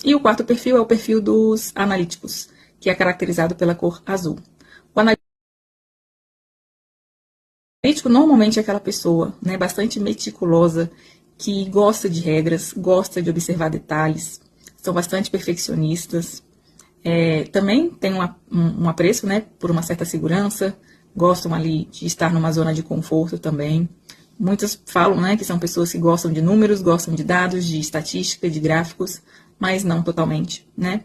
E o quarto perfil é o perfil dos analíticos, que é caracterizado pela cor azul. O analítico normalmente é aquela pessoa, né, bastante meticulosa, que gosta de regras, gosta de observar detalhes, são bastante perfeccionistas, também tem um apreço, né, por uma certa segurança, gostam ali de estar numa zona de conforto também. Muitos falam, né, que são pessoas que gostam de números, gostam de dados, de estatística, de gráficos, mas não totalmente, né?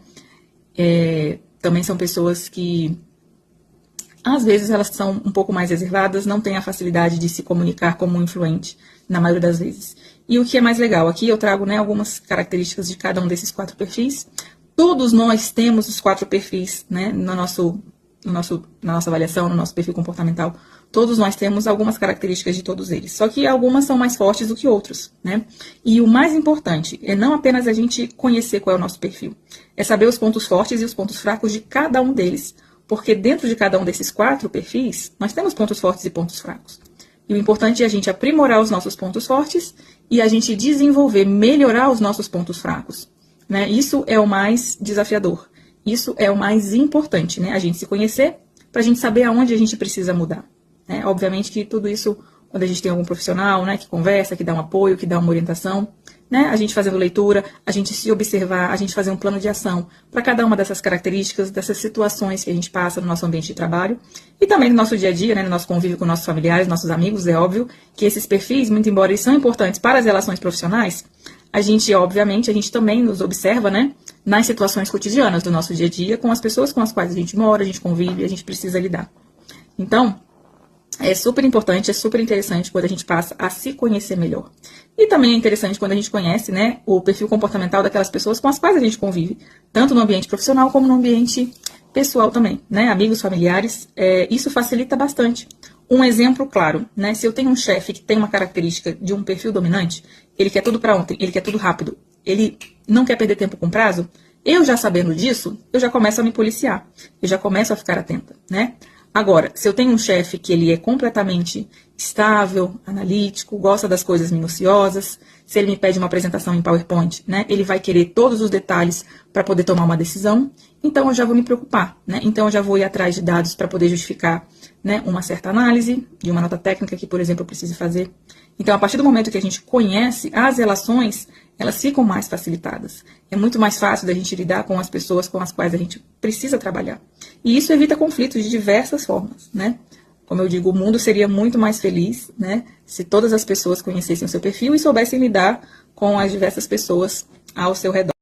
Também são pessoas que, às vezes, elas são um pouco mais reservadas, não têm a facilidade de se comunicar como um influente, na maioria das vezes. E o que é mais legal, aqui eu trago, né, algumas características de cada um desses 4 perfis. Todos nós temos os 4 perfis, né, na nossa avaliação, no nosso perfil comportamental. Todos nós temos algumas características de todos eles. Só que algumas são mais fortes do que outros, né? E o mais importante é não apenas a gente conhecer qual é o nosso perfil, é saber os pontos fortes e os pontos fracos de cada um deles. Porque dentro de cada um desses 4 perfis, nós temos pontos fortes e pontos fracos. E o importante é a gente aprimorar os nossos pontos fortes e a gente desenvolver, melhorar os nossos pontos fracos, né? Isso é o mais desafiador. Isso é o mais importante, né? A gente se conhecer para a gente saber aonde a gente precisa mudar, né? Obviamente que tudo isso, quando a gente tem algum profissional, né, que conversa, que dá um apoio, que dá uma orientação, né? A gente fazendo leitura, a gente se observar, a gente fazer um plano de ação para cada uma dessas características, dessas situações que a gente passa no nosso ambiente de trabalho e também no nosso dia a dia, né, no nosso convívio com nossos familiares, nossos amigos. É óbvio que esses perfis, muito embora eles são importantes para as relações profissionais, a gente, obviamente, a gente também nos observa, né, nas situações cotidianas do nosso dia a dia, com as pessoas com as quais a gente mora, a gente convive, a gente precisa lidar. Então, é super importante, é super interessante quando a gente passa a se conhecer melhor. E também é interessante quando a gente conhece, né, o perfil comportamental daquelas pessoas com as quais a gente convive, tanto no ambiente profissional como no ambiente pessoal também, né, amigos, familiares. Isso facilita bastante. Um exemplo claro, né, se eu tenho um chefe que tem uma característica de um perfil dominante, ele quer tudo para ontem, ele quer tudo rápido, ele não quer perder tempo com prazo, eu já sabendo disso, eu já começo a me policiar, eu já começo a ficar atenta, né? Agora, se eu tenho um chefe que ele é completamente estável, analítico, gosta das coisas minuciosas, se ele me pede uma apresentação em PowerPoint, né, ele vai querer todos os detalhes para poder tomar uma decisão, então eu já vou me preocupar, né? Então eu já vou ir atrás de dados para poder justificar, né, uma certa análise de uma nota técnica que, por exemplo, eu preciso fazer. Então, a partir do momento que a gente conhece as relações, elas ficam mais facilitadas. É muito mais fácil da gente lidar com as pessoas com as quais a gente precisa trabalhar. E isso evita conflitos de diversas formas, né? Como eu digo, o mundo seria muito mais feliz, né, se todas as pessoas conhecessem o seu perfil e soubessem lidar com as diversas pessoas ao seu redor.